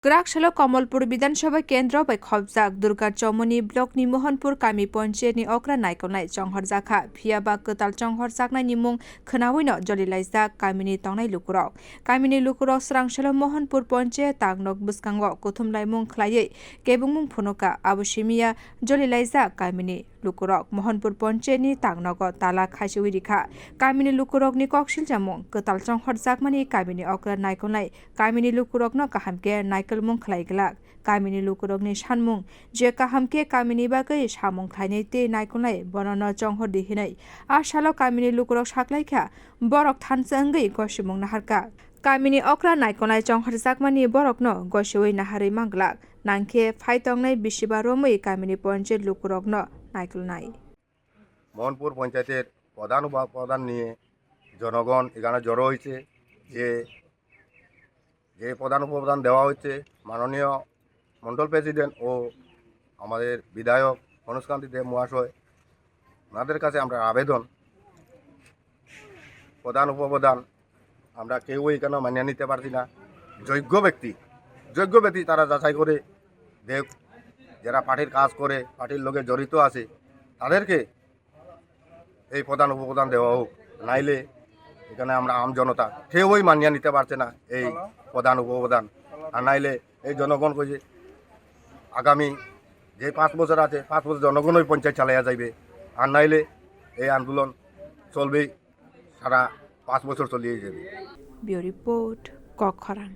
ग्राकशाला कमलपुर विधानसभा केन्द्र बै खबजाक दुर्गा चौमनी ब्लकनि मोहनपुर कामी पन्चायतनि अक्रा नायकनाय चंहरजाखा फियाबा कताल चंहरजाकनायनि मुं खोनावैनो जलिलायजाक कामिनि तंनाय लुकुरक कामिनि लुकुरक स्रांशाला मोहनपुर पन्चायत तांनक बुस्कांगो कुथुमलाय मुं खलायै केबुं मुं फुनुका आबुसिमिया जलिलायजाक कामिनि लुकुरक मोहनपुर पन्चायतनि तांनक ताला खासिवि रिखा कामिनि लुकुरकनि कक्सिल जामुं कताल चंहरजाकमानि कामिनि अक्रा नायकनाय कामिनि लुकुरकनो काहामके नायकल मुं खलायग्लाक कामिनि लुकुरकनि सानमुं जे काहामके कामिनि बागै सामुं खलायनाय ते नायकनाय बनन चंहर दिहिनाय आसालो कामिनि लुकुरक साख्लायखा बरक थानसांगै गसिमुं नाहारका कामिनि अक्रा नायकनाय चंहरजाकमानि बरकनो गसिवै नाहारै मांगलाक नांखे फाइतंनाय बिसिबा रमै कामिनि पन्चायत लुकुरकनो नायकलनाय মোহনপুর পঞ্চায়েতের প্রধান উপাদান নিয়ে জনগণ এখানে জড়ো হয়েছে যে প্রধান উপাদান দেওয়া হচ্ছে মাননীয় মণ্ডল প্রেসিডেন্ট ও আমাদের বিধায়ক অনুষ্কান্তি দেব মহাশয় ওনাদের কাছে আমরা আবেদন প্রধান উপাদান আমরা কেউই এখানে মানিয়ে নিতে পারছি না যোগ্য ব্যক্তি তারা যাচাই করে দেখ যারা পার্টির কাজ করে পার্টির লোকে জড়িত আছে তাদেরকে এই প্রধান উপপ্রধান দেওয়া হোক নাইলে এখানে আমরা আম জনতা কেউই মানিয়ে নিতে পারছে না এই প্রধান উপপ্রধান আর নাইলে এই জনগণ কইছে আগামী যে 5 বছর আছে 5 বছর জনগণই পঞ্চায়েত চালাইয়া যাইবে আর নাইলে এই আন্দোলন চলবেই সারা 5 বছর চলিয়ে যাবে। Bureau report কখরাং।